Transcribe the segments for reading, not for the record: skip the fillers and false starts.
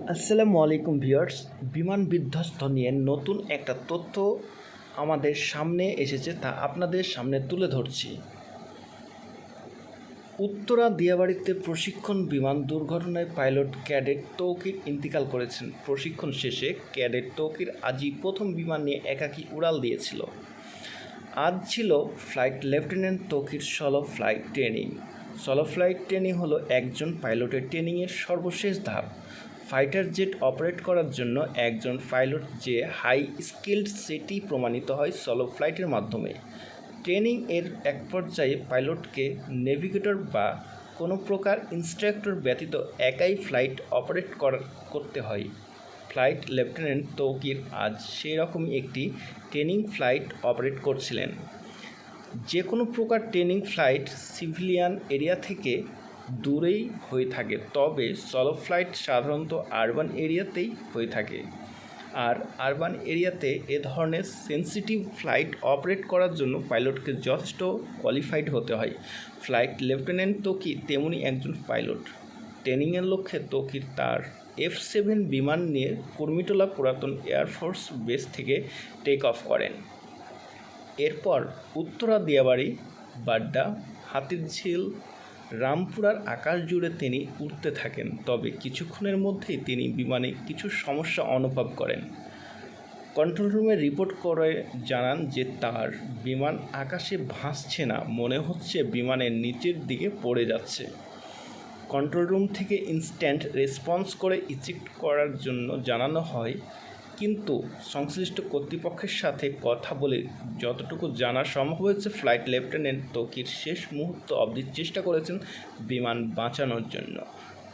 আসসালামু আলাইকুম ভিউয়ার্স। বিমান বিধ্বস্ত নিয়ে নতুন একটা তথ্য আমাদের সামনে এসেছে, তা আপনাদের সামনে তুলে ধরছি। উত্তরা দিয়াবাড়িতে প্রশিক্ষণ বিমান দুর্ঘটনায় পাইলট ক্যাডেট তৌকির ইন্তিকাল করেছেন। প্রশিক্ষণ শেষে ক্যাডেট তৌকির আজই প্রথম বিমান নিয়ে একাকী উড়াল দিয়েছিল। আজ ছিল flight lieutenant Tauqir solo flight training. Solo flight training হলো একজন পাইলটের ট্রেনিংয়ের সর্বশেষ ধাপ। ফাইটার জেট অপারেট করার জন্য একজন পাইলট যে হাই স্কিল্ড সেটি প্রমাণিত হয় সলো ফ্লাইটের মাধ্যমে। ট্রেনিং এর এক পর্যায়ে পাইলটকে নেভিগেটর বা কোনো প্রকার ইনস্ট্রাক্টর ব্যতীত একাই ফ্লাইট অপারেট করতে হয়। ফ্লাইট লেফটেন্যান্ট তৌকির আজ সেই রকমই একটি ট্রেনিং ফ্লাইট অপারেট করছিলেন। যে কোনো প্রকার ট্রেনিং ফ্লাইট সিভিলিয়ান এরিয়া থেকে দূরেই হয়ে থাকে, তবে সলো ফ্লাইট সাধারণত আরবান এরিয়াতেই হয়ে থাকে। আর আরবান এরিয়াতে এ ধরনের সেন্সিটিভ ফ্লাইট অপারেট করার জন্য পাইলটকে যথেষ্ট কোয়ালিফাইড হতে হয়। ফ্লাইট লেফটেন্যান্ট তৌকির তেমনই একজন পাইলট। ট্রেনিংয়ের লক্ষ্যে তৌকির তার F-7 বিমান নিয়ে কুর্মিটোলা পুরাতন এয়ারফোর্স বেস থেকে টেক অফ করেন। এরপর উত্তরা দিয়াবাড়ি, বাড্ডা, হাতিরঝিল, রামপুরার আকাশ জুড়ে তিনি উড়তে থাকেন। তবে কিছুক্ষণের মধ্যেই তিনি বিমানে কিছু সমস্যা অনুভব করেন। কন্ট্রোল রুমে রিপোর্ট করে জানান যে তার বিমান আকাশে ভাসছে না, মনে হচ্ছে বিমানের নিচের দিকে পড়ে যাচ্ছে। কন্ট্রোল রুম থেকে ইনস্ট্যান্ট রেসপন্স করে ইজেক্ট করার জন্য জানানো হয়, কিন্তু সংশ্লিষ্ট কর্তৃপক্ষের সাথে কথা বলে যতটুকু জানা সম্ভব হয়েছে, ফ্লাইট লেফটেন্যান্ট তৌকির শেষ মুহূর্ত অবধি চেষ্টা করেছেন বিমান বাঁচানোর জন্য।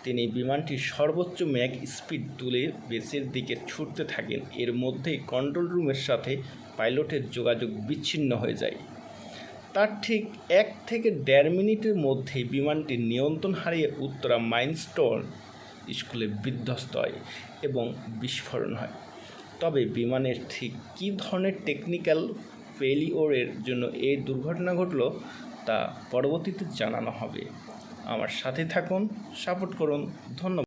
তিনি বিমানটির সর্বোচ্চ ম্যাক স্পিড তুলে বেসের দিকে ছুটতে থাকেন। এর মধ্যেই কন্ট্রোল রুমের সাথে পাইলটের যোগাযোগ বিচ্ছিন্ন হয়ে যায়। তার ঠিক 1 থেকে 1.5 মিনিটের মধ্যেই বিমানটি নিয়ন্ত্রণ হারিয়ে উত্তরা মাইলস্টোন স্কুলে বিধ্বস্ত হয় এবং বিস্ফোরণ হয়। তবে বিমানের ঠিক কী ধরনের টেকনিক্যাল ফেলিওরের জন্য এই দুর্ঘটনা ঘটল তা পরবর্তীতে জানানো হবে। আমার সাথে থাকুন, সাপোর্ট করুন। ধন্যবাদ।